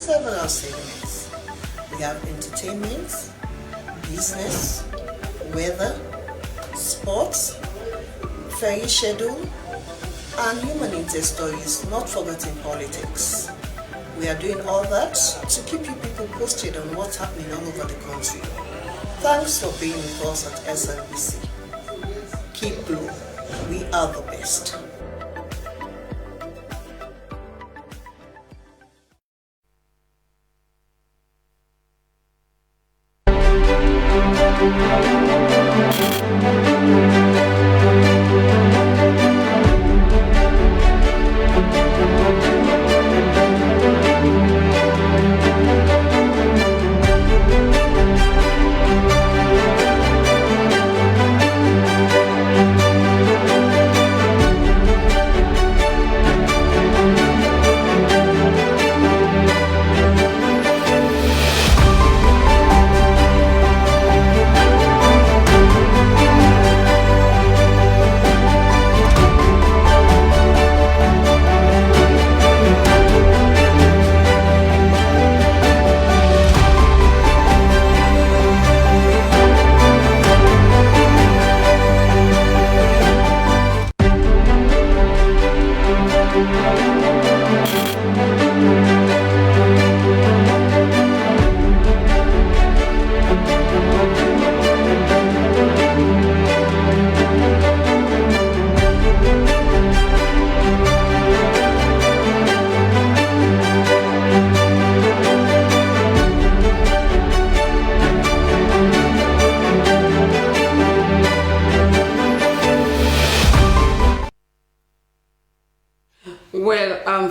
several segments. We have entertainment, business, weather, sports, ferry schedule, and human interest stories, not forgetting politics. We are doing all that to keep you people posted on what's happening all over the country. Thanks for being with us at SLBC. Keep blue. We are the best.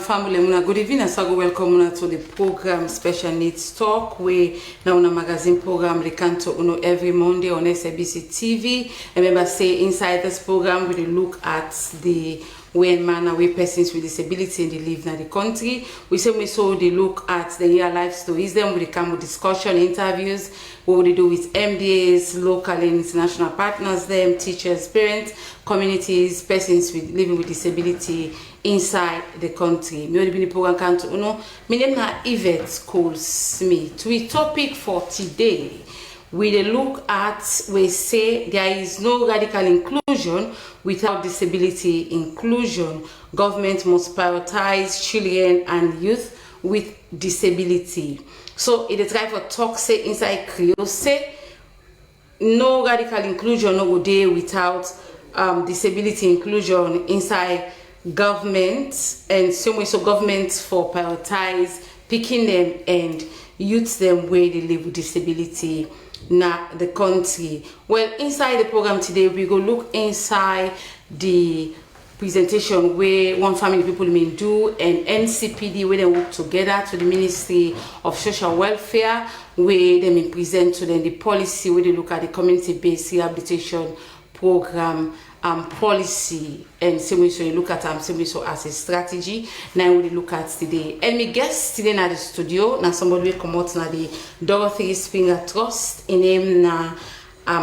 Family, good evening and so welcome to the program Special Needs Talk. We now on a magazine program they can to every Monday on SABC TV. Remember, say inside this program we look at the way and manner way persons with disability in the live in the country. We say we saw they look at the real life stories. Then we come with discussion, interviews. What we do with MDAs, local and international partners, them teachers, parents, communities, persons with living with disability inside the country. Me the program can to my name na Yvette Cole Smith. We topic for today. We look at, we say there is no radical inclusion without disability inclusion. Government must prioritize children and youth with disability. So it is try for talk say inside Creole say no radical inclusion no go day without disability inclusion inside government, and same way so government for prioritize picking them and youth them where they live with disability na the country. Well, inside the program today we go look inside the presentation where one family people may do and NCPD where they work together to the Ministry of Social Welfare where they may present to them the policy where they look at the community-based rehabilitation program policy, and same way so you look at same way so as a strategy. Now we look at today. And my guest today na the studio na somebody will come out na the Dorothy Springer Trust in name na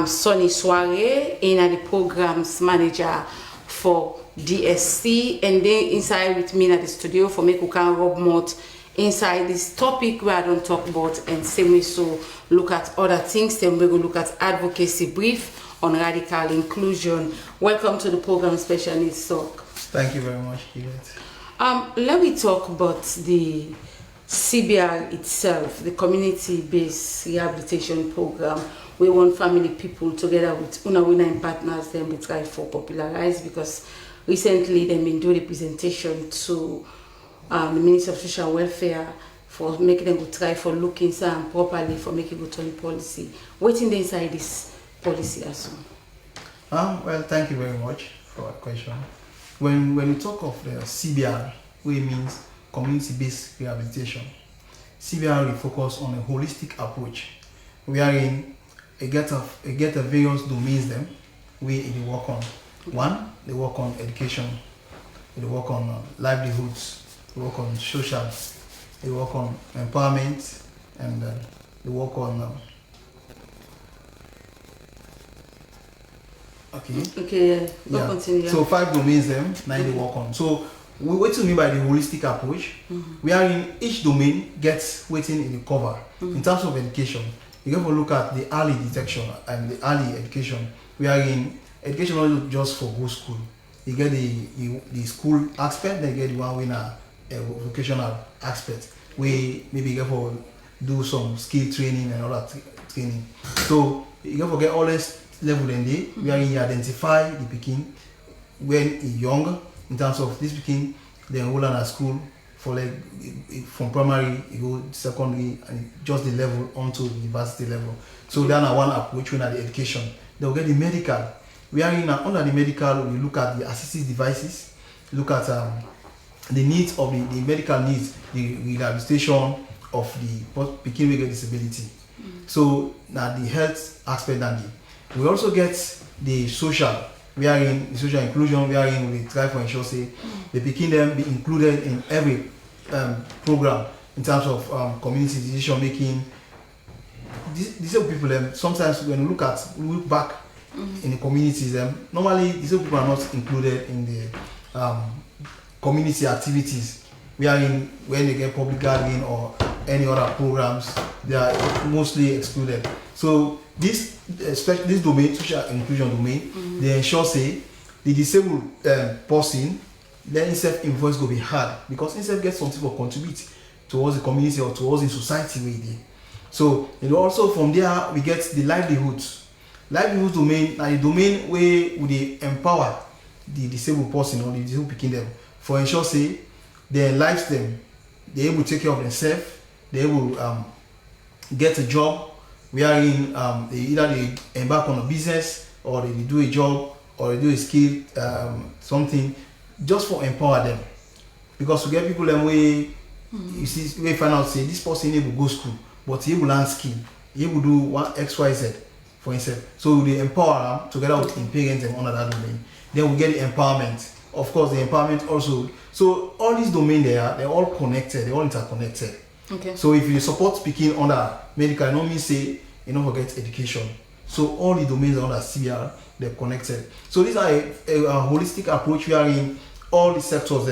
Sonny Soare in the programs manager for DSC, and then inside with me at the studio for make we can rub mouth inside this topic where I don't talk about, and same way so look at other things. Then we go look at advocacy brief on radical inclusion. Welcome to the program Special Needs Talk. Thank you very much, Yvette. Let me talk about the CBR itself, the community-based rehabilitation program. We want family people together with Una and partners. Then we try for popularize, because recently they've been doing a presentation to the Ministry of Social Welfare for making them go try for looking some properly for making good on policy. What's in the inside this policy as well? Well, thank you very much for that question. When we talk of the CBR, which means community-based rehabilitation, CBR will focus on a holistic approach, wherein a get a various domains them where they work on. One, they work on education, they work on livelihoods, they work on social, they work on empowerment, and they work on Okay, yeah. Yeah. Continue. So 5 domains them, 9 they work on. So what do we mean by the holistic approach? We are in each domain gets waiting in the cover. In terms of education, you have to look at the early detection and the early education. We are in education not just for go school. You get the school aspect, then you get the one with a vocational aspect. We maybe get for do some skill training and all that training. So you can forget all this level in there. We are in identify the picking when young in terms of this picking, then hold on at school for like from primary you go secondary and just the level onto the university level. So then one approach when at the education. They will get the medical. We are in under the medical. We look at the assistive devices, look at the needs of the medical needs, the rehabilitation of the picking with disability. So now the health aspect and we also get the social. We are in social inclusion. We are in we try for ensure say the picking them be included in every program in terms of community decision making. Disabled people sometimes when we look back in the communities normally disabled people are not included in the community activities. We are in when they get public gathering or any other programs, they are mostly excluded. So this domain, social inclusion domain, they ensure say the disabled person, then instead invoice will be hard because instead get something to contribute towards the community or towards the society with it. So also from there we get the livelihoods. Livelihood domain and the domain where we empower the disabled person or the disabled picking them for ensure say their lives they're able to take care of themselves, they're able to get a job. We are in either they embark on a business or they do a job or they do a skill something just for empower them. Because we get people them way you see we find out say this person able to go school but he able learn skill, he able do one XYZ for himself. So we empower them together with the parents and under that domain. Then we get the empowerment. Of course, the empowerment also. So all these domains they're all connected, they're all interconnected. Okay. So if you support speaking under medical, I normally say you don't forget education. So all the domains under CBR, they're connected. So these are a holistic approach. We are in all the sectors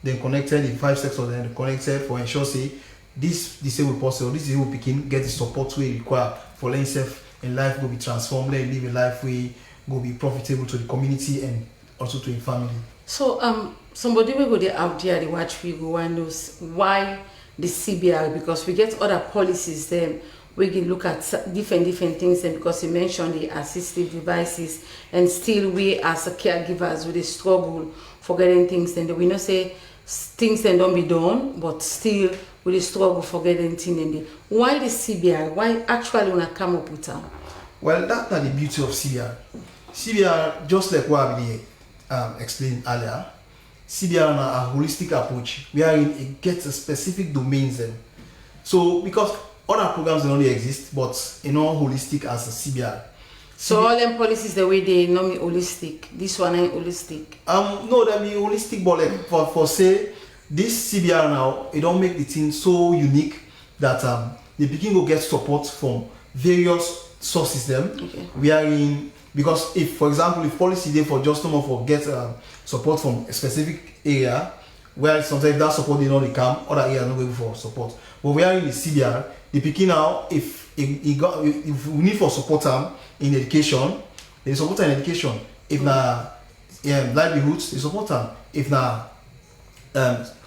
they're connected, the 5 sectors they're connected for ensure say this disabled person or this disabled picking get the support we require for letting self in life go be transformed, let live a life we go be profitable to the community and also to the family. So somebody will go there out there, they watch we go and knows why the CBR, because we get other policies then we can look at different things and because you mentioned the assistive devices and still we as a caregivers with a struggle for getting things and we know say things then don't be done but still with a struggle for getting things and why the CBR? Why actually wanna come up with that? Well, that's not the beauty of CBR. CBR, just like what I explained earlier, CBR is a holistic approach. We are in it gets a specific domains then. So because other programs don't only exist, but holistic as a CBR. So all them policies the way they know me holistic. This one ain't holistic. No, that be holistic, but like for say this CBR now, it don't make the thing so unique that the beginning will get support from various sources them. Okay. We are in because if for example if policy there for just no for get support from a specific area where sometimes that support they don't come, other areas not going for support. But we are in the CBR, the picking now if we need for support in education, they support them in education. If livelihoods, they support them. If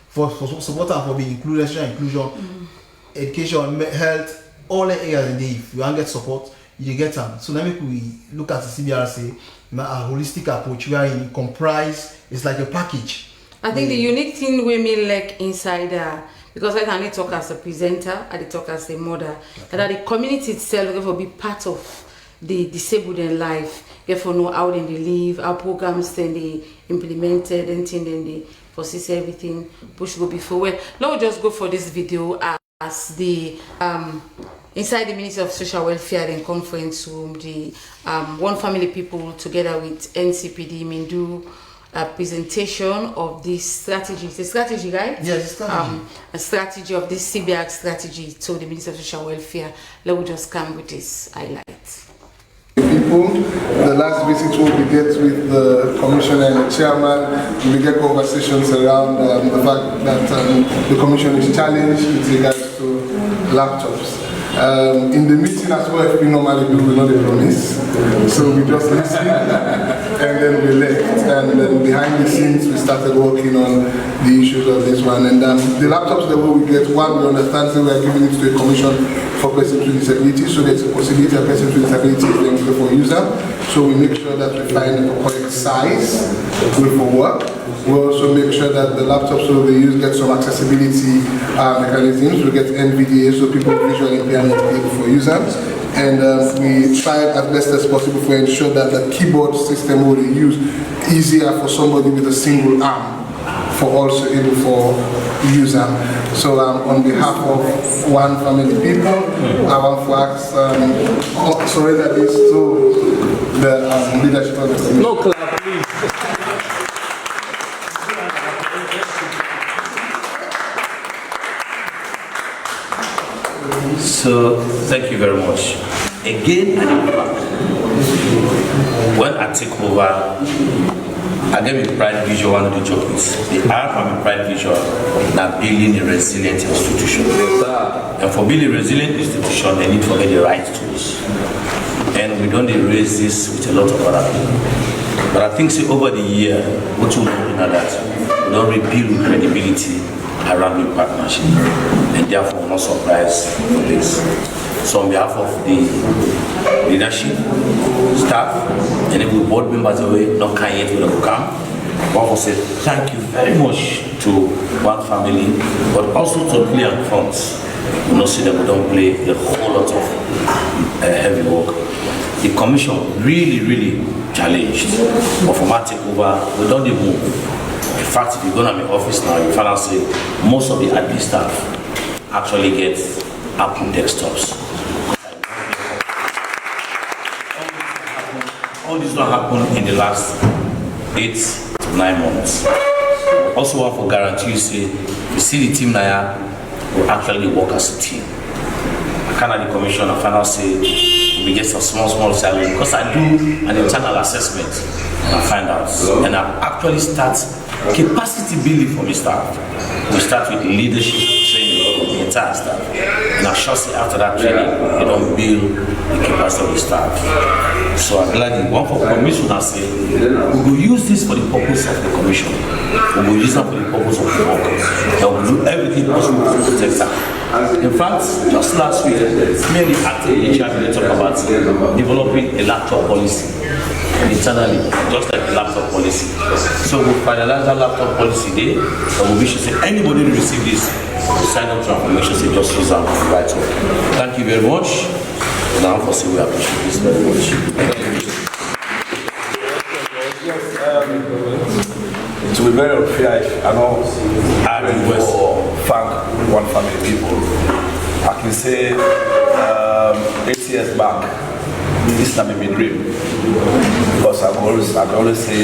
for support them for being included, social inclusion, education, health, all the areas in there, if you want to get support, you get them. So let me look at the CBR say a holistic approach where it comprise it's like a package. I think the unique thing we mean like inside because I can talk as a presenter, I talk as a mother, that the community itself will be part of the disabled in life. Therefore know how they live, our programs then they implemented and then they foresee everything push go before. Well, now we just go for this video as the inside the Ministry of Social Welfare and conference room, the One Family people together with NCPD do a presentation of this strategy. It's a strategy, right? Yes, it's strategy. A strategy of this CBR strategy to the Ministry of Social Welfare. Let me just come with this highlight. people. The last visit will be get with the commissioner and the chairman. We get conversations around the fact that the commission is challenged with regards to laptops. In the meeting as well, we normally do, we know the promise. So we just listened and then we left. And then behind the scenes, we started working on the issues of this one. And the laptops that we get, one, we understand that we are giving it to a commission for persons with disabilities. So there's a possibility of persons with disabilities being able for user. So we make sure that we find the correct size for work. We also make sure that the laptops so they use get some accessibility mechanisms. We get NVDA so people with visual impairment be able for users. And we try as best as possible to ensure that the keyboard system will be used easier for somebody with a single arm for also able for user. So on behalf of One Family People, I want to ask surrender this to the leadership of the commission. No clap, please. So, thank you very much. Again, when I take over, I gave me Pride Visual one of the chocolates. The art from a Pride Visual that building a resilient institution. And for building a resilient institution, they need to get the right tools. And we don't erase this with a lot of other people. But I think over the year, what we're looking at that, we don't rebuild credibility around the partnership, and therefore not surprised for this. So on behalf of the leadership, staff, and every board members away, not can yet will come, I want to say thank you very much to One Family, but also to Play and Front. You know, see that we don't play a whole lot of heavy work. The commission really challenged, but for my takeover, we don't even move. In fact, if you go to my office now, you find out say most of the admin staff actually get Apple desktops. All this don't happen in the last 8 to 9 months. Also want to guarantee you say, you see the team now will actually work as a team. I can't the commission and find out say we get some small salary because I do an internal assessment and I find out and I actually start capacity building for my staff. We start with leadership training of the entire staff. And I shall say after that training, they don't build the capacity of the staff. So I'm glad the one for commission I say, we will use this for the purpose of the commission. We will use that for the purpose of the work. And we will do everything possible to protect that. In fact, just last week, me and the acting HR they talk about developing a laptop policy internally, just like the laptop policy. So we'll finalize that laptop policy day, and we'll be sure to say anybody who receive this, sign up transformation, say just use them right away. Thank you very much. And now for we appreciate this very much. It will be very unfair. I know I request thank One Family People. I can say 8 years back, this time made me dream. Because I always say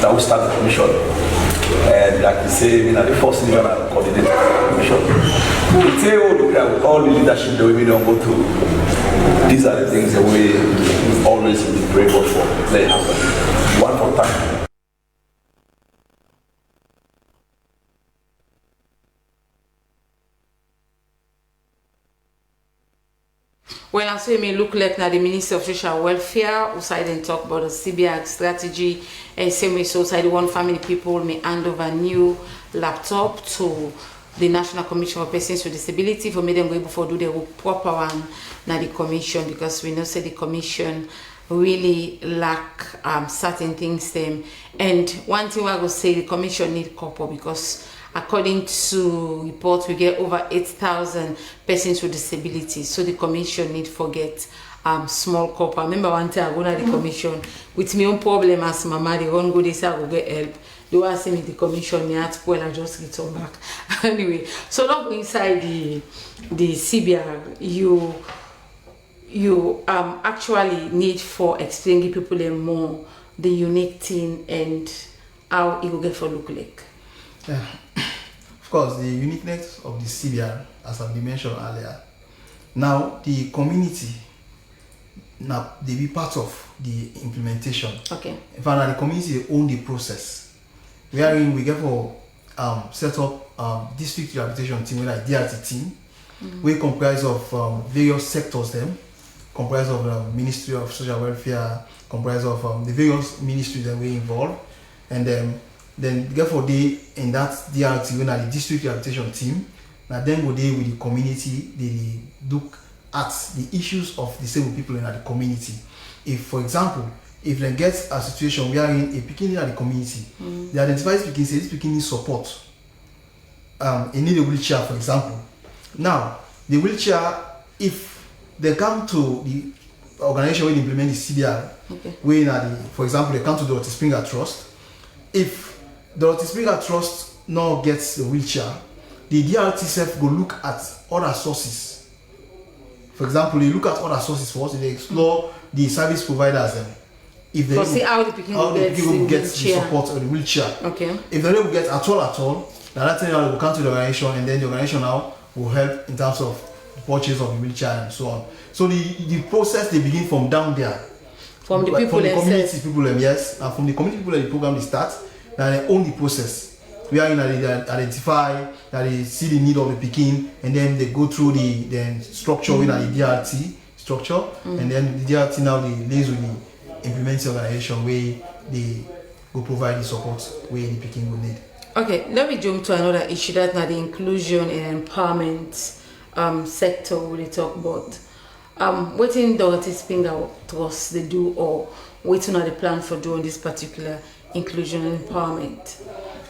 that we start the commission. And I can say, you know, the first thing I coordinate the commission. We say, all the leadership that we don't go through. These are the things that we always been brave for. Let it happen. One more time. When I say me look like now the Minister of Social Welfare, who side and talk about the CBR strategy, and same way so side One Family People may hand over a new laptop to the National Commission for Persons with Disability for me them go able to do the proper one now the commission, because we know say the commission really lack certain things them. And one thing I go say, the commission need couple, because according to reports, we get over 8,000 persons with disabilities. So the commission need forget small couple. I remember one time I go to the commission with my own problem as mama, they won't go this, I go get help. They were asking me the commission, me at well, I just return back. Anyway, so now inside the CBR, you actually need for explaining people more the unique thing and how it will get for look like. Yeah. Of course, the uniqueness of the CBR, as I mentioned earlier. Now, the community, now they be part of the implementation. Okay. In fact, the community they own the process. Wherein we get for set up district rehabilitation team, like DRT team, we comprise of various sectors. Them comprise of Ministry of Social Welfare, comprise of the various ministries that we involved, and then therefore they in that DRT, when the district rehabilitation team, now then go there with the community, they look at the issues of disabled people in the community. If, for example, if they get a situation where in a picking in the community, they identify this picking, say this picking needs support. It need a wheelchair, for example. Now, the wheelchair, if they come to the organization where they implement the CBR, where for example, they come to the Dorothy Springer Trust. If Dorothy Springer Trust now gets the wheelchair, the DRT self go look at other sources. For example, they look at other sources for us, they explore the service providers. If they see how the people get the support or the wheelchair. Okay. If they don't get at all, that thing will come to the organization, and then the organization now will help in terms of the purchase of the wheelchair and so on. So the process they begin from down there. From the people, from the community people, yes, and from the community people, the program they start, now they own the process. We are in they identify that they see the need of the picking, and then they go through the structure with the DRT structure, and then the DRT now they liaise with the implementing organization where they go provide the support where the picking will need. Okay, let me jump to another issue, that's not the inclusion and empowerment sector we talk about. What in Dorothy Springer Trust they do, or what are the plan for doing this particular inclusion and empowerment?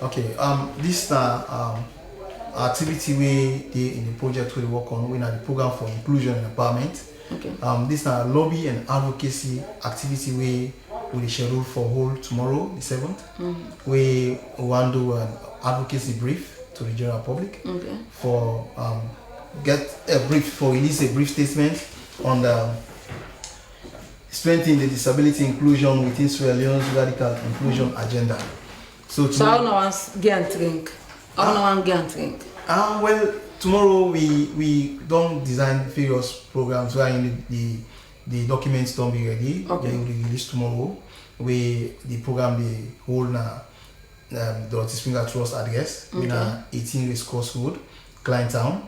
Okay, this activity we did in the project we work on, we the program for inclusion and empowerment. Okay. This is a lobby and advocacy activity we will schedule for hold tomorrow, the 7th. We want to do an advocacy brief to the general public for get a brief for release a brief statement on the strengthening the disability inclusion within Sierra Leone's radical inclusion agenda. So how no one get drink? How no one get drink? Well, tomorrow we don't design various programs wherein the documents don't be ready. Okay. They will be released tomorrow. The program they hold na Dorothy Springer Trust address in 18 Race Course Road, Kleintown,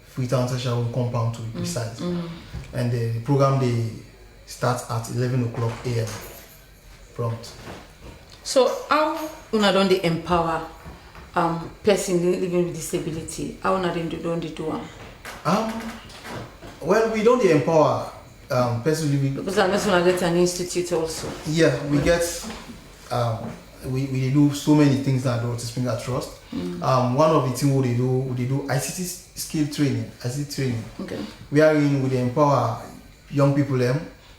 Freetown Session compound to be precise. And the program they start at 11 o'clock a.m. prompt. So how una don dey empower person living with disability? How una don dey do am? Well, we don't empower person living. Because I know una get an institute also. Yeah, we get we do so many things at Dorothy Springer Trust. One of the things we do ICT skill training, ICT training. Okay. We are we empower young people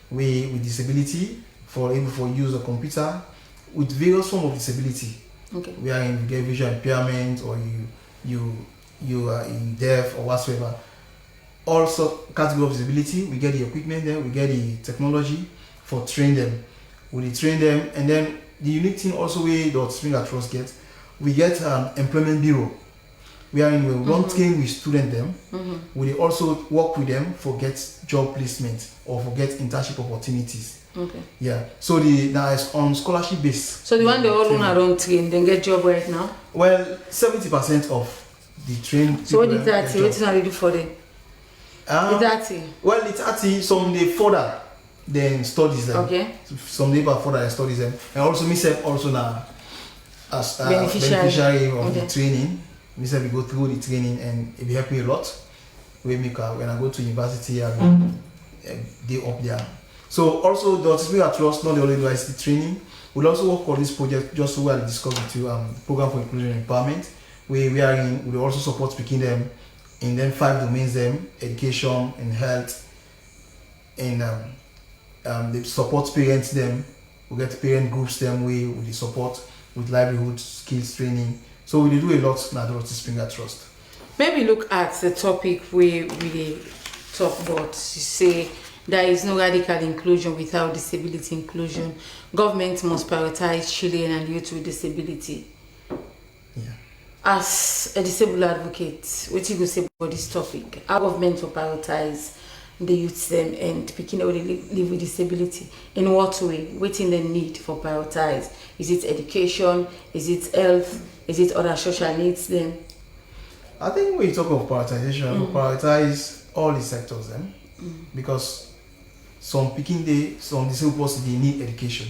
with disability for able for use of computer with various forms of disability. Okay. We are in get visual impairment, or you are in deaf or whatsoever. Also category of disability, we get the equipment there, we get the technology for train them. We train them, and then the unique thing also we Dorothy Springer Trust get, we get an employment bureau. We are in we don't train with student them. We also work with them for get job placement or for get internship opportunities. Okay. Yeah. So now it's on scholarship base. So the one they all don't train, then get job right now? Well, 70% of the trained. So what did that say? What is not do for them? Well, it's actually some they further then studies them. Okay. Some they further and studies them, and also myself also now as beneficiary of the training. Myself we go through the training and it helped me a lot. We make when I go to university, I day up there. So also Dorothy Springer Trust not the only ICT training. We'll also work on this project just so we'll discuss with you program for inclusion and empowerment. We are in. We also support speaking them in them 5 domains them: education and health, and they support parents them. We get parent groups them we support with livelihood skills training. So we do a lot now Dorothy Springer Trust. Maybe look at the topic we really talk about. You say there is no radical inclusion without disability inclusion. Government must prioritize children and youth with disability. Yeah. As a disabled advocate, what you go say about this topic? Our government will prioritize the youths them and picking how they live with disability? In what way? Waiting the need for prioritize? Is it education? Is it health? Is it other social needs then? I think when you talk of prioritization, we prioritize all the sectors then, because some disabled person they need education.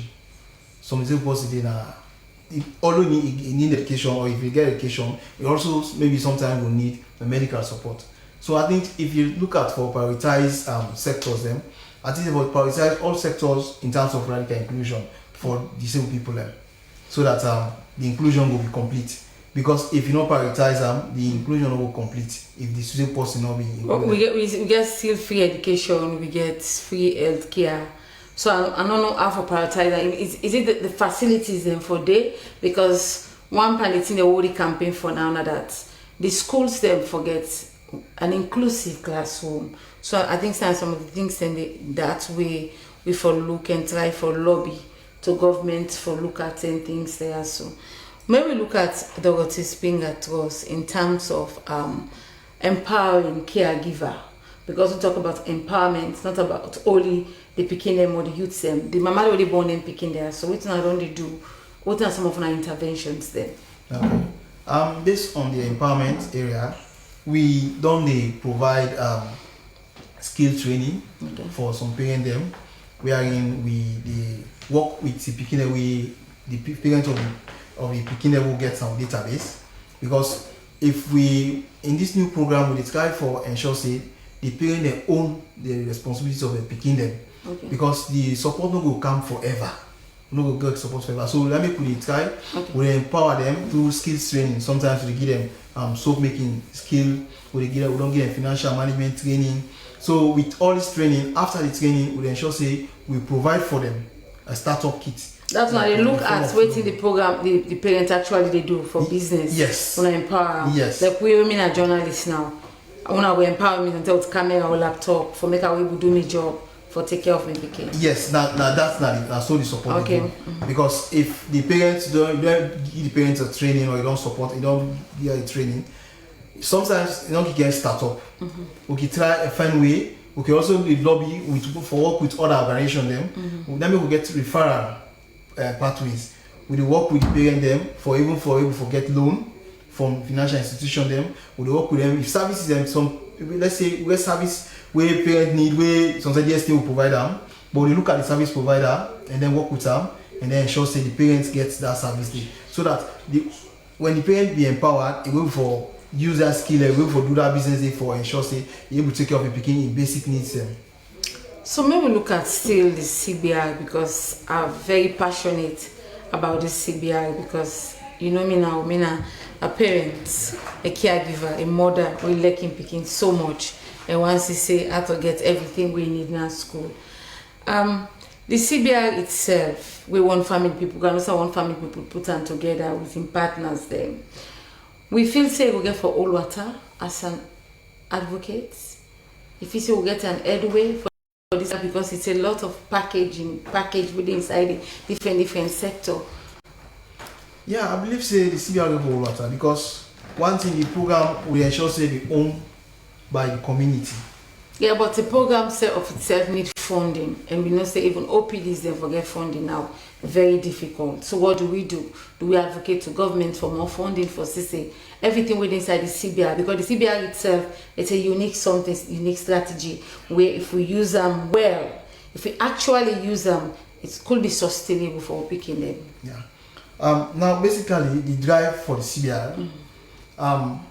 Some disabled person they although you need education, or if you get education, you also maybe sometimes will need the medical support. So I think if you look at for prioritize sectors then, I think about prioritize all sectors in terms of radical inclusion for disabled people then, so that the inclusion will be complete. Because if you don't prioritize them, the inclusion will complete if the disabled person not be included. We get still free education, we get free health care. So I don't know how to prioritize. Is it the facilities then for day? Because one planet in the already campaign for now that the schools then forget an inclusive classroom. So I think some of the things in that way we for look and try for lobby to government for look at and things there. So maybe look at Dorothy Springer Trust in terms of empowering caregiver, because we talk about empowerment, it's not about only the picking them or the youth them. The mama already born and picking there. So what not only do, what are some of our interventions there? Okay. Based on the empowerment area, we don't provide skill training for some parents them, wherein we work with the picking away the parents of the picking will get some database, because if we in this new program we try for ensure say the parent they own the responsibilities of the picking them, because the support no will come forever. No go get support forever. So let me put it try. We empower them through skills training. Sometimes we give them soap making skill. We don't give them financial management training. So with all this training, after the training, we ensure say we provide for them a startup kit. That's why they look at waiting the program the parents actually they do for business. Yes. When I empower them. Yes. Like we women are journalists now. When we empower me until it's camera or laptop for make our able do me job for take care of my kid. Yes, now that's not it. That's so the support. Okay. Because if the parents don't give the parents a training, or you don't support, you don't give a training, sometimes you don't get startup. We can try a fun way. We can also lobby for work with other organizations them. Then we get referral pathways. We work with the parent them for get loan from financial institution them. We work with them if services them some, let's say where service where parent need where some DST will provide them, but we look at the service provider and then work with them and then ensure say the parents get that service day, so that when the parent be empowered, it will for use that skill, it will for do that business day for ensure say you able to take care of the picking in basic needs them. So maybe look at still the CBI, because I'm very passionate about this CBI, because you know me now, a parent, a caregiver, a mother, we like him picking so much, and once he say I have to get everything we need in our school. The CBI itself, we want family people, we also want family people put them together within partners them. We feel say we get for all water as an advocate. If you say we get an headway for this, because it's a lot of package within inside the different sector. Yeah, I believe say the CBI will hold water, because one thing the program will ensure say be owned by the community. Yeah, but the program set of itself needs funding, and we know say even OPDs they forget funding now. Very difficult. So what do? Do we advocate to government for more funding for CC? Everything within inside the CBI, because the CBI itself, it's a unique strategy where if we use them well, if we actually use them, it could be sustainable for picking them. Yeah. Now basically the drive for the CBI,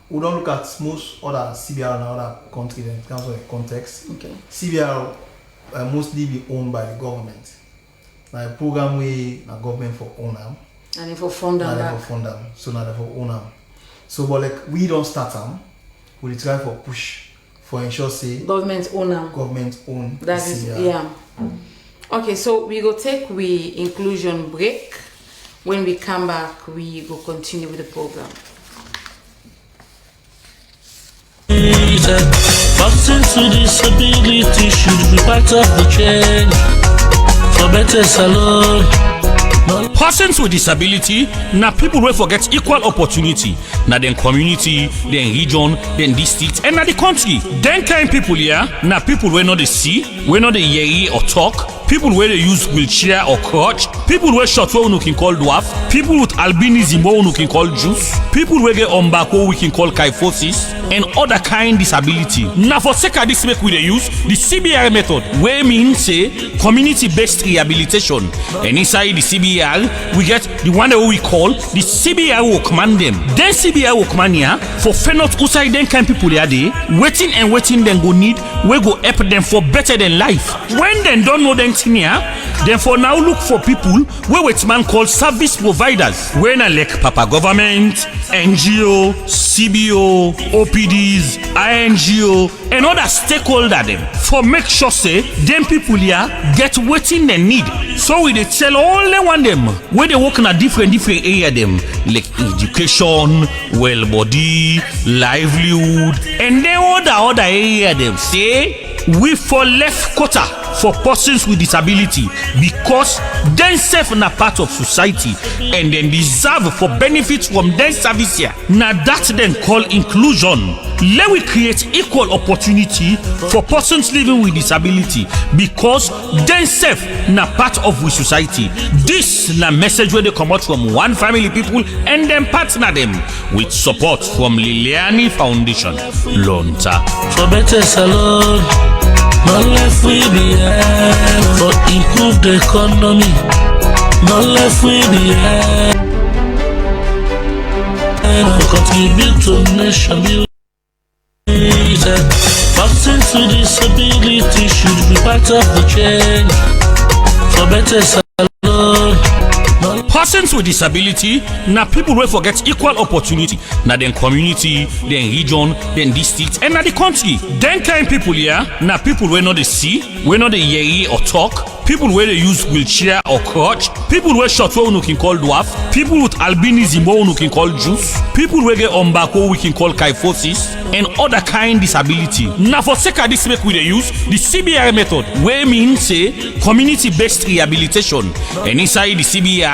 we don't look at most other CBI and other countries in terms of the context. Okay. CBI mostly be owned by the government. Now a program where the government for own them. And for fund them. So now they for own them. So but like we don't start them, we try for push for ensure say government own them. Government own. That is yeah. Okay, so we go take inclusion break. When we come back, we will continue with the program. Persons with disability should be part of the change for better salon. Persons with disability na people wey forget equal opportunity na dem community, dem region, dem district and na the country. Dem kind people here na people wey no dey see, wey no dey hear or talk, people wey dey use wheelchair or crutch, people wey short wey we can call dwarf, people with albinism wey we can call juice, people wey get back wey we can call kyphosis and other kind disability. Na for sake of this make we dey use the CBR method wey mean say community based rehabilitation, and inside the CBR we get the one that we call the CBR workman dem. Then CBR workman here for fenot outside dem kind people here dey waiting and waiting dem go need wey go help them for better than life. When dem don't know them thing here, then for now look for people wey wait man call service providers. When I like Papa government, NGO, CBO, OPDs, INGO, and other stakeholder them for make sure say them people here get waiting they need. So we dey tell all they want them where they work in a different area them like education, well body, livelihood, and then other area them say we for left quarter for persons with disability because them self na part of society and then deserve for benefits from them service here. Now that then call inclusion. Let we create equal opportunity for persons living with disability because them self na part of we society. This na message where they come out from one family people and then partner them with support from Liliani Foundation. Lonta. For better salon, not left we behind. For improve the economy, not left we behind. Contribute to nation building. Persons with disability should be part of the change. For better salon. Persons with disability na people wey forget equal opportunity na dem community, dem region, dem district and na the country. Dem kind people here na people wey no dey see, wey no dey hear or talk, people wey dey use wheelchair or crutch, people wey short wey we can call dwarf, people with albinism wey we can call juice, people wey get back wey we can call kyphosis and other kind disability. Na for sake of this make we dey use the CBR method wey mean say community based rehabilitation, and inside the CBR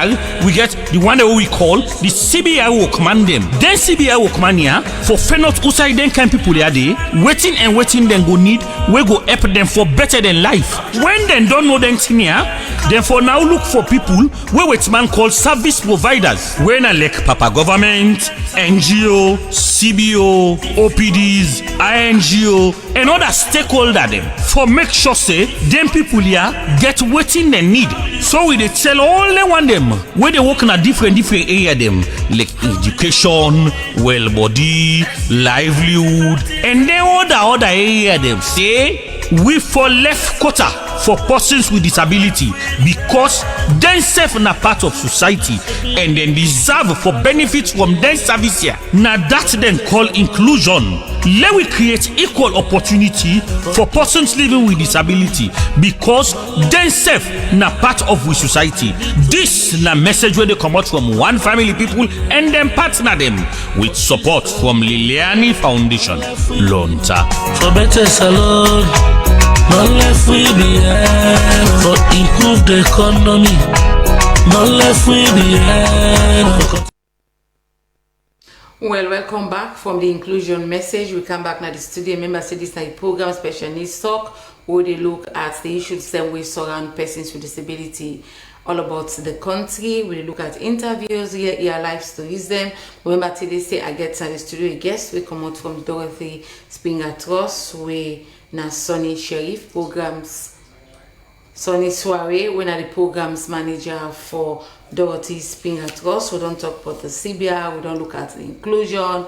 we get the one that we call the CBR workman dem. Then CBR workman here for fenot outside dem kind people here dey waiting and waiting dem go need wey go help them for better than life. When dem don't know them thing here, then for now look for people wey wait man call service providers. When I like Papa government, NGO, CBO, OPDs, INGO, and other stakeholder them for make sure say them people here get waiting they need. So we dey tell all they want them where they work in a different area them like education, well body, livelihood, and then other area them say we for left quarter for persons with disability because them self na part of society and then deserve for benefits from them service here. Now that then call inclusion. Let we create equal opportunity for persons living with disability because them self na part of we society. This na message where they come out from one family people and then partner them with support from Liliani Foundation. Lonta. For better salon, not left we behind. For improve the economy, not left we behind. Well, welcome back from the inclusion message. We come back now the studio. Remember, say this is a program Special Needs Talk where they look at the issues that we surround persons with disability all about the country. We look at interviews, hear life stories them. Remember today say I get to the studio guest. We come out from Dorothy Springer Trust, we na Sonny Sheriff programs. Sonny Soiree, we are the programs manager for Dorothy Springer Trust. We don't talk about the CBR, we don't look at the inclusion,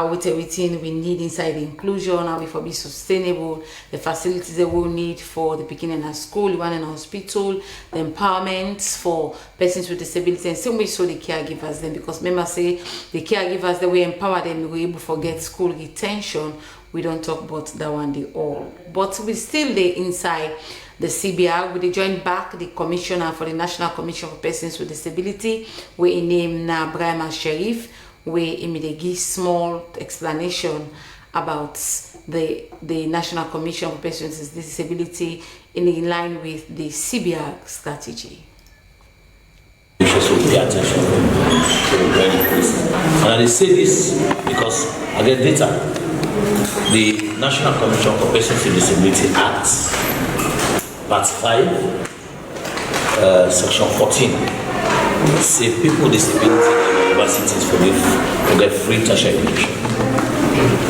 with everything we need inside the inclusion, how we for be sustainable, the facilities that we need for the beginning at school, the one in hospital, the empowerment for persons with disability, and same way so the caregivers then, because remember say the caregivers that we empower them, we able to get school retention. We don't talk about that one the all, but we still there inside the CBR. We join back the commissioner for the National Commission for Persons with Disability. We name na Brahma Sheriff. We immediately give small explanation about the National Commission for Persons with Disability in line with the CBR strategy. commission should pay attention to very pleased. And I say this because I get data. The National Commission for Persons with Disability Act, Part 5, Section 14, say people with disability in universities to get free tertiary education.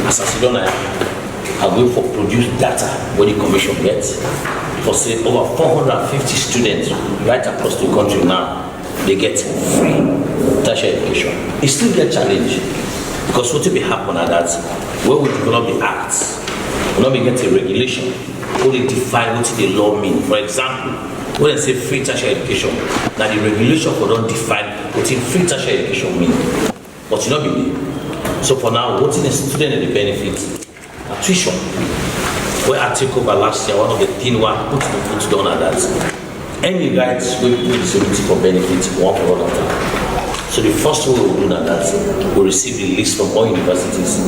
As I said, I'm going for produce data where the commission gets. For say over 450 students right across the country now, they get free tertiary education. It still get challenged because what will be happen at that when we develop the acts, we not get a regulation, we will define what the law mean. For example, when they say free tertiary education, now the regulation will not define what free tertiary education mean. But you not believe. So for now, what is the student and the benefit? Tuition. Where I take over last year, one of the things we put down at that. Any rights we put disability for benefits, one for all of them. So the first way we will do that, we receive the list from all universities.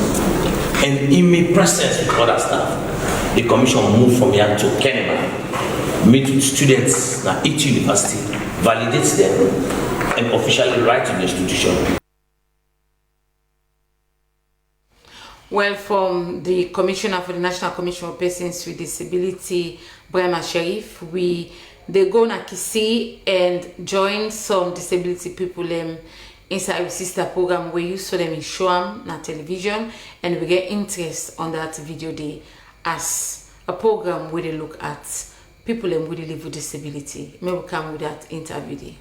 And in my presence with other staff, the commission moved from here to Kenema, meet with students at each university, validates them, and officially write to the institution. Well, from the Commissioner for the National Commission for Persons with Disability, Brahma Sharif, they go na Kisi and join some disability people inside our sister program. We use so them in Shoam na television, and we get interest on that video day as a program where they look at people who live with disability. Maybe we come with that interview day.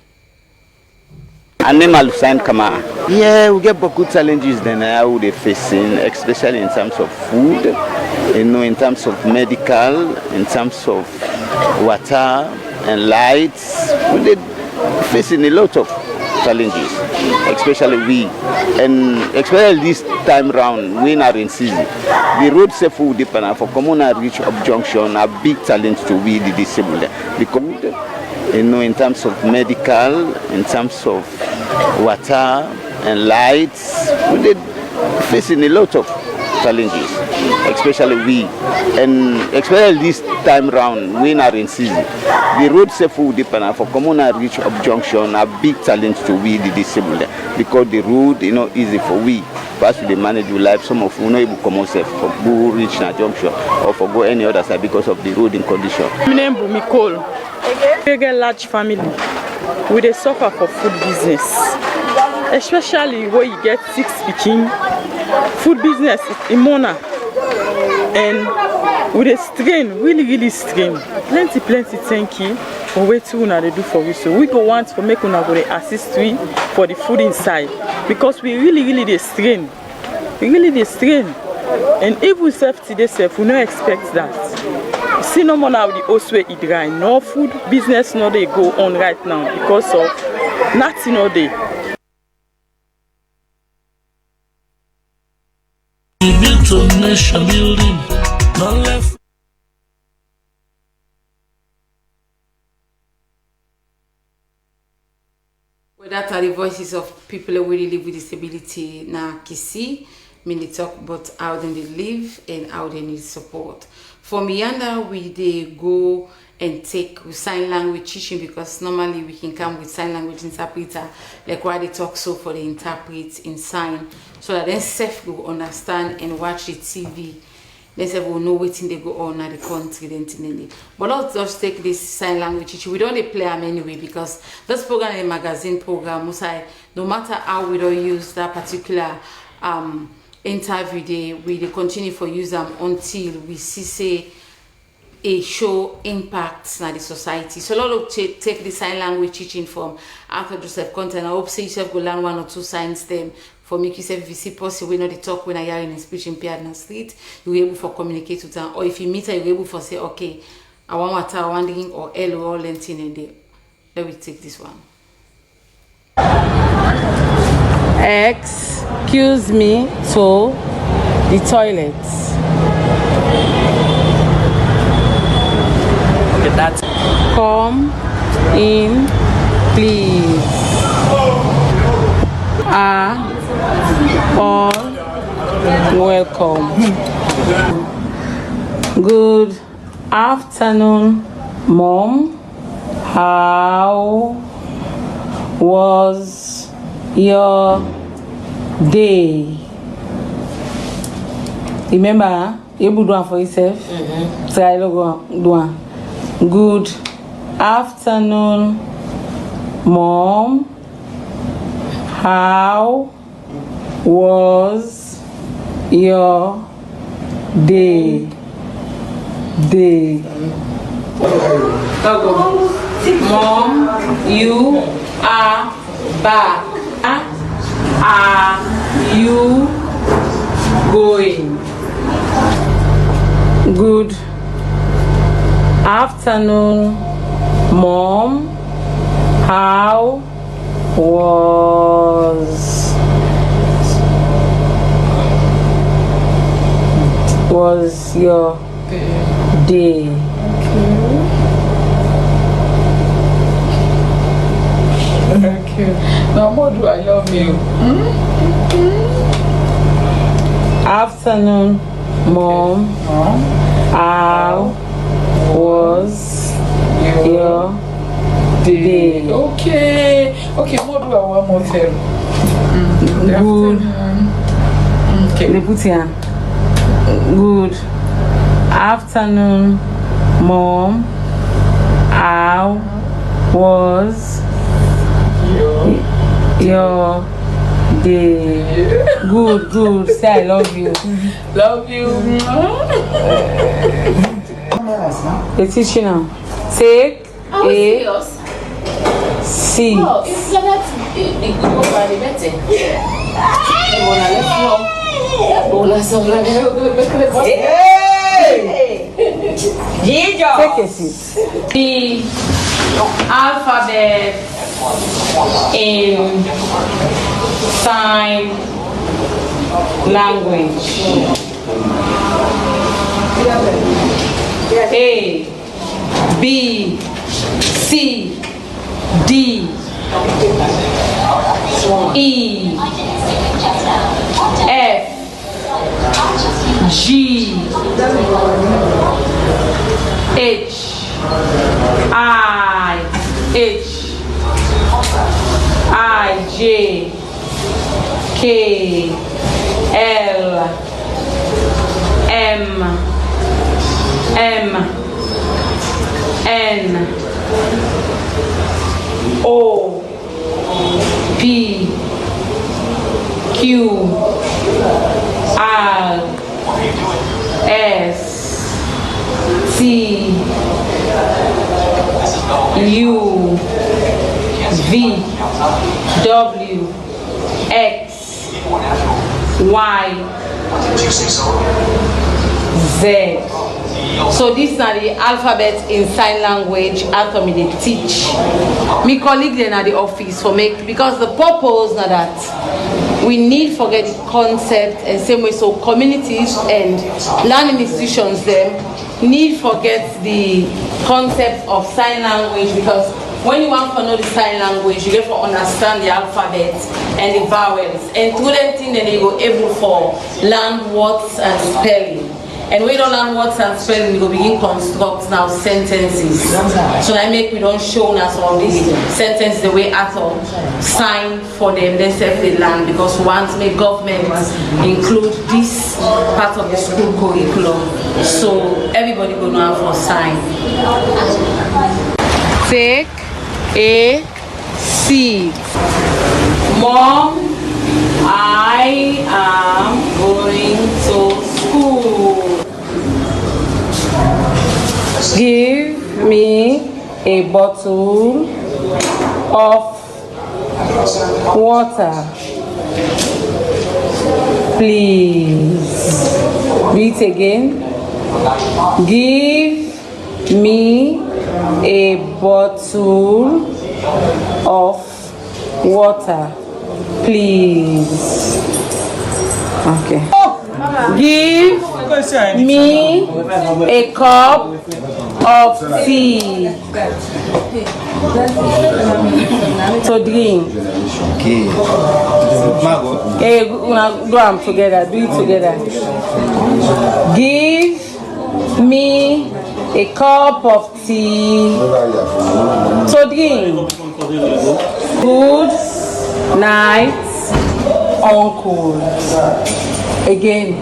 Animal Hussein Kama. Yeah, we get beaucoup challenges then how they're facing, especially in terms of food, in terms of medical, in terms of water and lights. We're facing a lot of challenges, especially we. And especially this time round, we are in season. The road safety will depend for communal reach of junction, a big challenge to we the disabled. Because in terms of medical, in terms of water and lights, we're facing a lot of challenges, especially we. And especially this time round, we are in season. The road safety will depend for communal reach of junction, a big challenge to we the disabled. Because the road is not easy for we. First we manage your life, some of you not able to come safe for go reach na junction or for go any other side because of the road in condition. My name is Bumikol. We get large family. We dey suffer for food business, especially where you get 6 speaking. Food business is imona, and we dey strain, really strain. Plenty thank you for what una dey do for we. So we go want for make una go dey assist we for the food inside because we really dey strain. We really dey strain, and if we safety dey safe, we no expect that. See no more now the house where it dry. No food business no they go on right now because of nothing all day. We built a nation building, not left. Well, that are the voices of people who really live with disability na Kisi. They talk about how they live and how they need support. For Miyanda, they go and take sign language teaching because normally we can come with sign language interpreter, like why they talk so for the interpret in sign, so that then self will understand and watch the TV. Then self will know what they go on at the country. Then but let's just take this sign language teaching. We don't play them anyway because this program is a magazine program. No matter how we don't use that particular interview day, we continue for use them until we see say a show impacts na the society. So a lot of take the sign language teaching from Uncle Joseph content. I hope say yourself go learn 1 or 2 signs them for make yourself if you see person we know they talk when I hear in a speech impaired in the street, you're able for communicate with them. Or if you meet her, you're able for say, okay, I want water, I want drink or L or lentin in there. Let me take this one. Excuse me to the toilet. Okay, that's come in, please. All welcome. Good afternoon, Mom. How was your day? Remember, you do one for yourself. Try to do one. Good afternoon, Mom. How was your day? Mom, you are back. Are you going? Good afternoon, Mom. How was your day? Thank you. Now, what do I love you? Afternoon, Mom. How was your day? Okay, what do I want more tell? Good. Okay. Good afternoon, Mom. How was your day? Good. Say I love you. Love you. The teacher now. Take a seat. Take a seat. The alphabet in sign language. A, B, C, D, E, F, G, H, I, J, K, L, M, N, O, P, Q, R, S, T, U, V, W, X, Y, Z. So these are the alphabet in sign language after me they teach. My colleague then at the office for make, because the purpose now that we need forget the concept and same way so communities and learning institutions them need forget the concept of sign language, because when you want to know the sign language, you get to understand the alphabet and the vowels, and through that thing then you go able for learn words and spelling. And we don't learn words and spelling, we go begin construct now sentences. So I make we don't show us all these sentences the way author sign for them, they self they learn, because once make government include this part of the school curriculum. So everybody go know how for sign. Take a seat. Mom, I am going to school. Give me a bottle of water, please. Read again. Give me a bottle of water, please. Okay. Give me a cup of tea to drink. Okay. Hey, do them together. Do it together. Give me a cup of tea to drink. Good night, uncle. Again.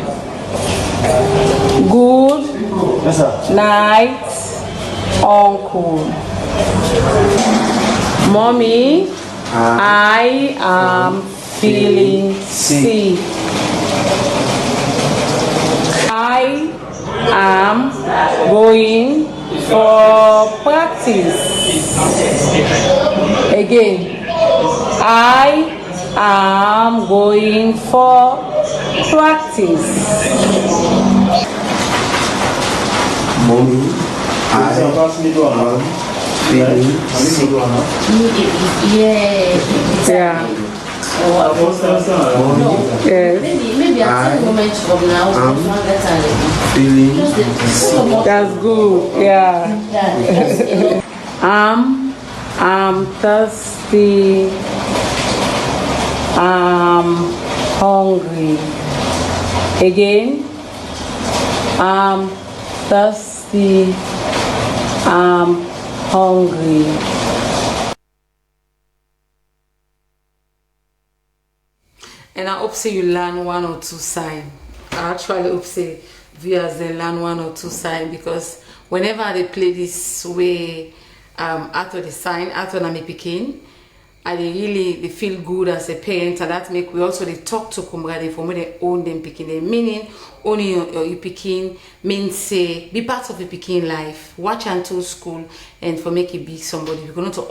Good night, uncle. Mommy, I am feeling sick. I am going for practice. Again, I am going for practice. Mommy, I am feeling sick. Yeah. Maybe at some moment from now, feeling sick. That's good. Yeah. I'm thirsty. I'm hungry. Again. I'm thirsty. I'm hungry. And I hope say you learn one or two sign. I actually hope say viewers they learn one or two sign, because whenever they play this way, after the sign, after na me picking, and they feel good as a parent, and that make we also they talk to comrade for when they own them picking them, meaning owning your picking means say be part of your picking life, watch until school and for make it be somebody. Because not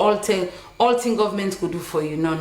all thing government could do for you. No.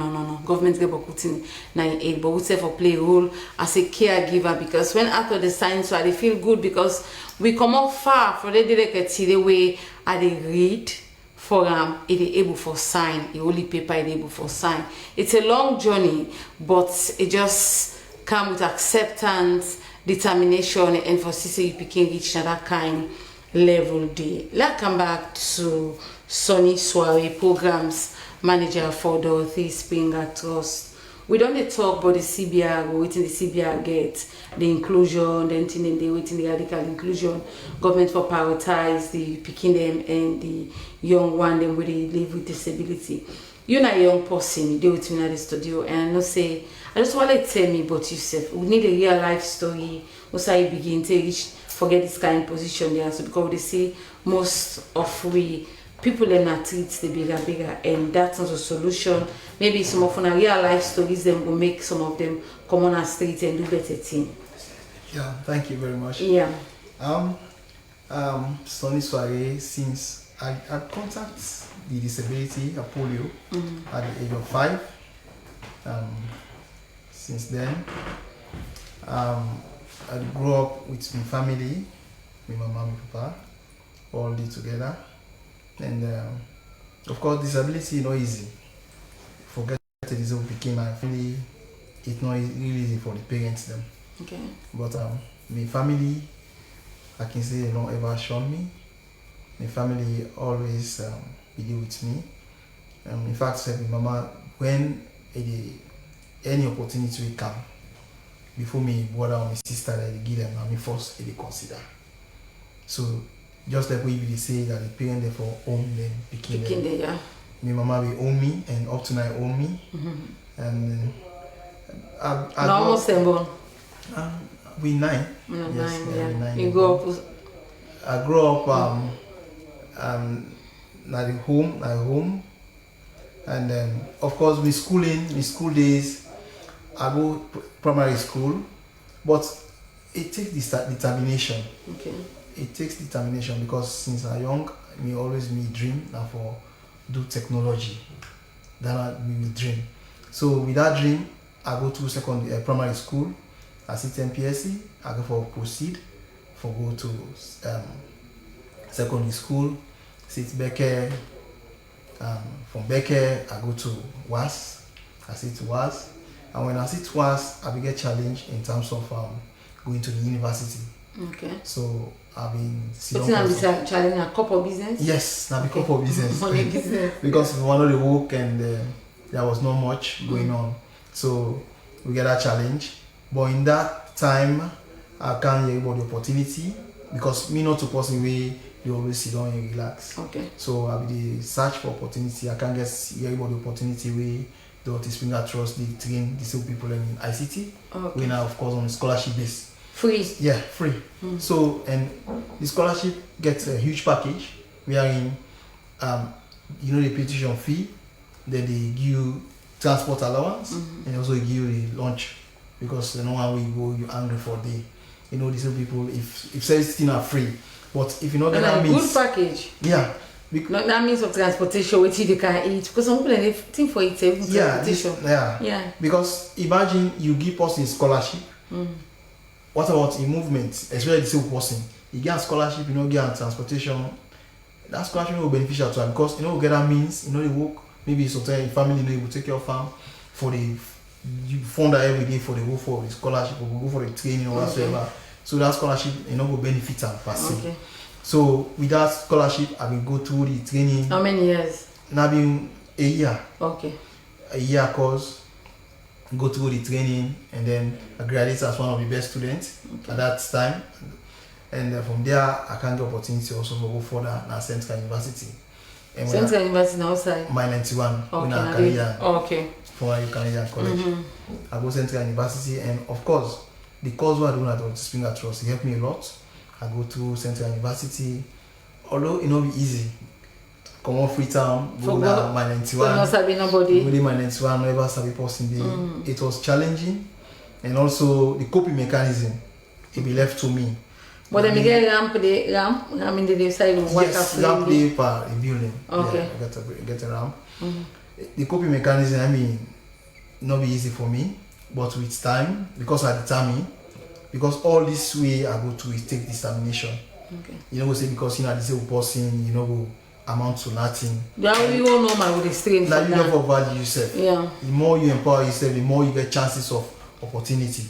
Government get putting 9-8, but we say for play a role as a caregiver, because when after the sign, so they feel good because we come out far for the the way I they read. For it is able for sign, the only paper is able for sign. It's a long journey, but it just comes with acceptance, determination, and for CC you can reach that kind level day. Let's come back to Sonny Soiree, programs manager for Dorothy Springer Trust. We don't talk about the CBR, we're waiting the CBR get the inclusion, then they waiting the radical inclusion, government for prioritize the picking them and the young one them where they live with disability. You're not a young person, you do with me at the studio, and I know say I just want to tell me about yourself. We need a real life story. Also you begin to reach forget this kind of position there, so because they see most of we people are not treat the bigger, and that's not a solution. Maybe some of our real life stories them will make some of them come on our street and do better thing. Yeah, thank you very much. Yeah. Sonny Soiree, since I contact the disability of polio at the age of 5. Since then, I grew up with my family, with my mom and papa, all day together. And of course, disability is not easy. Forget it is became my family. It's not really easy for the parents them. Okay. But my family, I can say they don't ever shun me. My family always be there with me. In fact, said my mama, when any opportunity will come, before me brother or my sister that they give them, I first they consider. So just like we say that the parent therefore own them, picking them. Yeah. My mama will own me, and up to now own me. And I almost born. We 9. Yes, 9, yeah. 9 You grew up. I grew up at home, and of course my school days, I go primary school, but it takes determination. Okay. It takes determination because since I'm young, me always me dream now for do technology. That me dream. So with that dream, I go to primary school. I sit MPSC. I go for proceed, for go to secondary school. Sit Becker. From Becker, I go to WAS. I sit WAS, and when I sit WAS, I get challenged in terms of going to the university. Okay. So I've been challenging a couple business. Yes, now because of business. Money business. Because we wanted to work and there was not much going on. So we get that challenge. But in that time, I can't hear about the opportunity because me not to person way you always sit down and relax. Okay. So I be search for opportunity. I can get everybody opportunity where the Otis Springer Trust they train disabled people in ICT. Okay. We now of course on a scholarship base. Free. Yeah, free. So and the scholarship gets a huge package. We are in you know the petition fee, then they give you transport allowance and also give you the lunch because the no one will go you angry for the you know these people if everything are free. But if you know that means good package. Yeah. No, that means of transportation, what you can eat. Because some people they think for it, transportation. Yeah. Because imagine you give us a scholarship. What about a movement, especially the same person? You get a scholarship, you know, get a transportation. That scholarship will be beneficial to her because you know get that means, you know, they work, maybe sometimes family, you know, you will take your farm for the you fund that every day for the go for the scholarship or go for the training or whatsoever. So that scholarship, you know, will benefit them per se. Okay. So with that scholarship, I will go through the training. How many years? Now being a year. Okay. A year course, go through the training, and then I graduate as one of the best students at that time. And from there, I can get opportunity also to go further at Central University. And Central University outside? My 91. Okay. Okay. For a Canadian college. I go Central University, and of course, the course what I do at the Springer Trust, it helped me a lot. I go to Central University, although it not be easy. Come on Freetown, go to my 91. Not sabi nobody. Go to my 91, never sabi person there. It was challenging, and also the coping mechanism, it be left to me. But then we get ramp in the side of water. Yes, ramp there per building. Okay. Yeah, I get a ramp. The coping mechanism, I mean, not be easy for me, but with time, because I determine, because all this way I go to is take determination. Okay. You know, we say because you know disabled person, you know, go amount to nothing. Yeah, we all know with the strength. Now you never value yourself. Yeah. The more you empower yourself, the more you get chances of opportunity.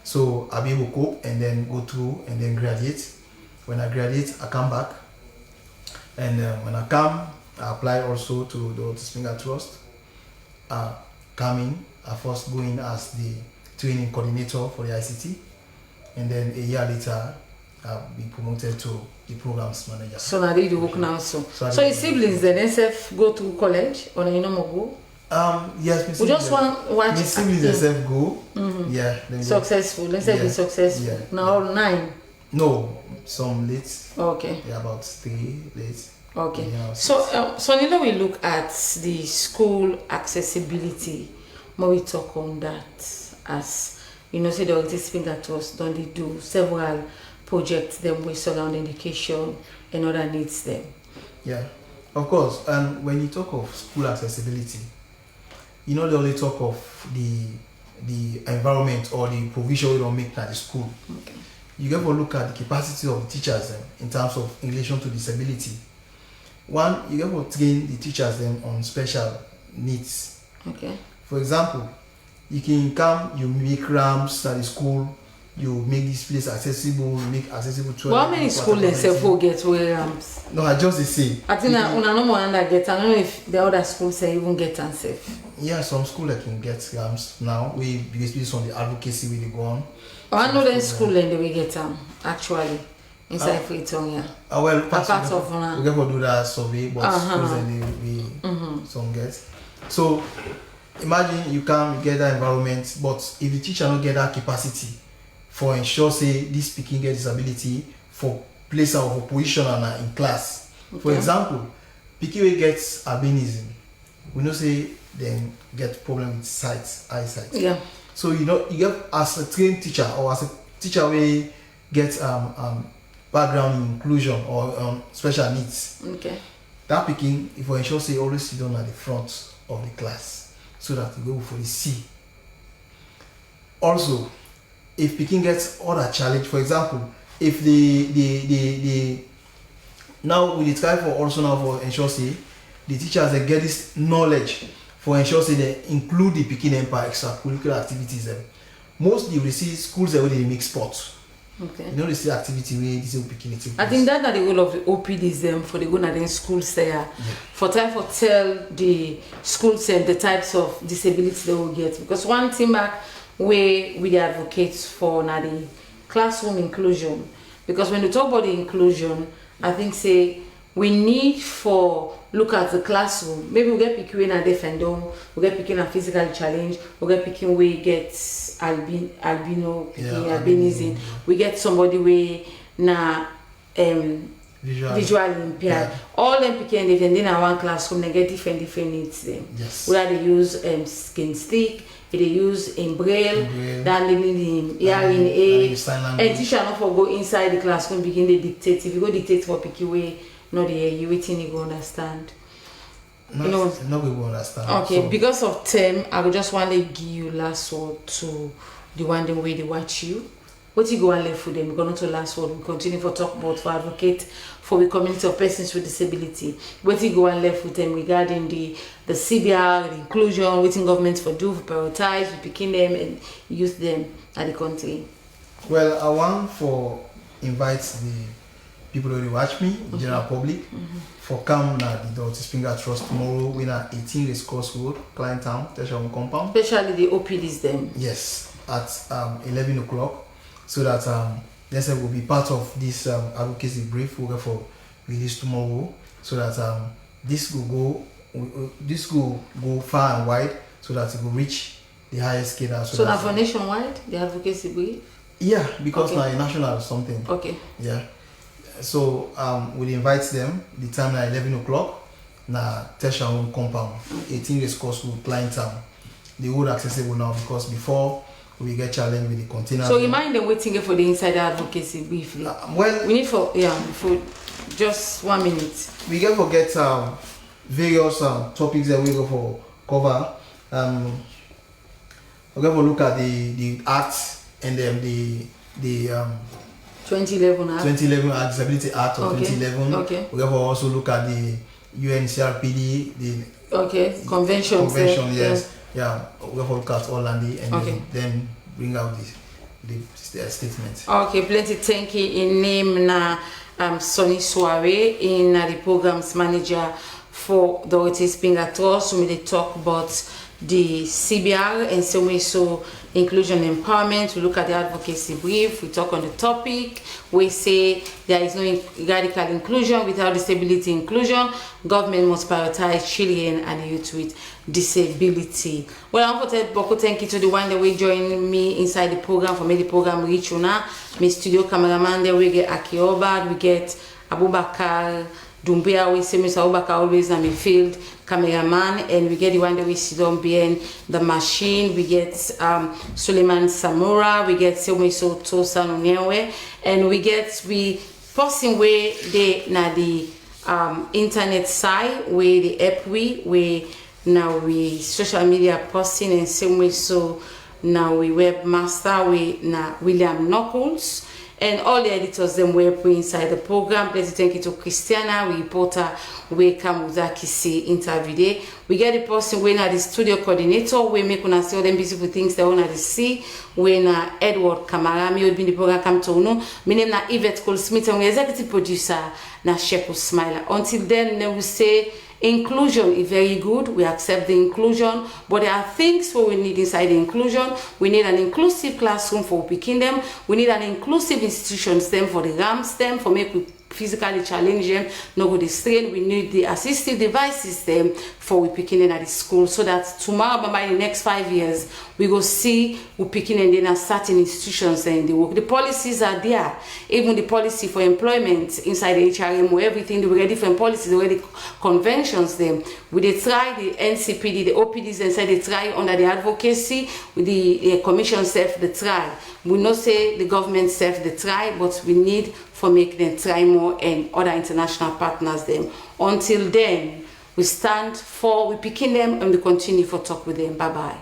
So I'll be able to cope and then go through and then graduate. When I graduate, I come back, and when I come, I apply also to the Otis Springer Trust. Coming, I first go in as the training coordinator for the ICT, and then a year later, I'll be promoted to the programs manager. So now they do work now. So your siblings then SF go to college or you know go? Yes, we just want watch. My siblings SF go. Yeah. Successful. Let's say be successful. Yeah. Now 9. No, some late. Okay. Yeah, about 3 late. Okay. Yeah, So you know we look at the school accessibility. More we talk on that as you know, say the Otis Springer Trust don't they do several projects them with surround education and other needs them. Yeah, of course. And when you talk of school accessibility, you know they only talk of the environment or the provision we don't make at the school. Okay. You get to look at the capacity of the teachers in terms of in relation to disability. One, you get to train the teachers on special needs. Okay. For example, you can come, you make ramps at the school, you make this place accessible, you make accessible to how many schools themselves will get ramps? No, I just say. I think I don't know if the other schools say even get unsafe. Yeah, some schools that can get ramps now. We based on the advocacy we go on. I know the school and they will get actually inside Freetown, yeah. Well, apart of we get to do that survey, but schools and we some get. So imagine you come get that environment, but if the teacher don't get that capacity for ensure say this speaking get disability for place of position and in class. Okay. For example, PQA gets albinism. We know say then get problem with eyesight. Yeah. So you know you get as a trained teacher or as a teacher we get background in inclusion or special needs. Okay. That picking if we ensure say always sit down at the front of the class so that you go for the C. Also, if picking gets other challenge, for example, if the now we try for also now for ensure say the teachers they get this knowledge for ensure say they include the picking empire extracurricular activities. Mostly we see schools where they make sports. Okay. You know, they see activity where this will picking it. I think that's the role of the OPDs for the go in schools there. For time for tell the schools and the types of disabilities they will get. Because one thing back where we advocate for now the classroom inclusion. Because when you talk about the inclusion, I think say we need for look at the classroom. Maybe we get picking a defendom, we get picking a physical challenge, we get picking we get albino, albinism. We get somebody we na visually impaired. Yeah. All them picking if in one classroom they get different needs them. Yes. Whether they use skin stick, if they use in braille, then they need in hearing aid, and teacher not for go inside the classroom begin they dictate. If you go dictate for picky way, not the you waiting you go understand. No, we will understand. Okay, so, because of time, I would just want to give you last word to the one the way they watch you. What you go and left for them? We're going to last word. We continue for talk about for advocate for the community of persons with disability. What you go and left with them regarding the CBR, the inclusion, waiting governments for do for prioritize, we picking them and use them at the country. Well, I want for invite the people who watch me, the general public, for come na the Dorothy Springer Trust tomorrow. We na 18 Race Course Road, Klein Town, Tertiary Compound. Especially the OPDs them. Yes, at 11 o'clock. So that they will be part of this advocacy brief we'll go for release tomorrow. So that this will go far and wide, so that it will reach the highest cadre. So that for nationwide, the advocacy brief. Yeah, because now a national something. Okay. Yeah. So we'll invite them. The time na 11 o'clock. Na Tertiary Compound, 18 Race Course Road, Klein Town. The road accessible now because before we get challenged with the container. So you mind them waiting for the insider advocacy briefly? Well, we need for just 1 minute. We get various topics that we go for cover. We go for look at the Act and then the 2011 Act. 2011 Act, Disability Act of 2011. Okay. We go for also look at the UNCRPD, the convention. Yes. Yeah, we have to look at all and then bring out the statement. Okay, plenty thank you. In name na Sonny Soare in the programs manager for Dorothy Springer Trust. We may talk about the CBR and so inclusion empowerment. We look at the advocacy brief. We talk on the topic. We say there is no radical inclusion without disability inclusion. Government must prioritize children and youth with disability. Well, I want to tell thank you to the one that will join me inside the program for me the program reach you now. My studio cameraman there we get Aki Obad, we get Abubakar Dumbia, we see Mr. Abubakar always in the field cameraman, and we get the one that we sit on behind the machine. We get Suleiman Samura, we get Seomiso Tosa Nunyewe, and we get person where they na the internet side where the app we now we social media posting and same way so now we webmaster we na William Knuckles and all the editors them were inside the program. Let's thank you to Christiana, we reporter we come with Kisi interview day. We get the person we na the studio coordinator, we make una see all them beautiful things they wanna see. We na Edward Kamara, me would be the program come to know. My name na Yvette Cole Smith and we executive producer na Sheku Smiler. Until then we say inclusion is very good. We accept the inclusion, but there are things what we need inside the inclusion. We need an inclusive classroom for picking them. We need an inclusive institutions them for the RAMs them for make we physically challenge them, no go strain. We need the assistive devices them for we picking them at the school so that tomorrow by the next 5 years we go see we picking and then certain institutions and the work. The policies are there. Even the policy for employment inside the HRM, everything they were different policies, already conventions them. We they try the NCPD, the OPDs inside they try under the advocacy, with the commission self they try. We not say the government self they try, but we need for make them try more and other international partners them. Until then, we stand for we picking them and we continue for talk with them. Bye bye.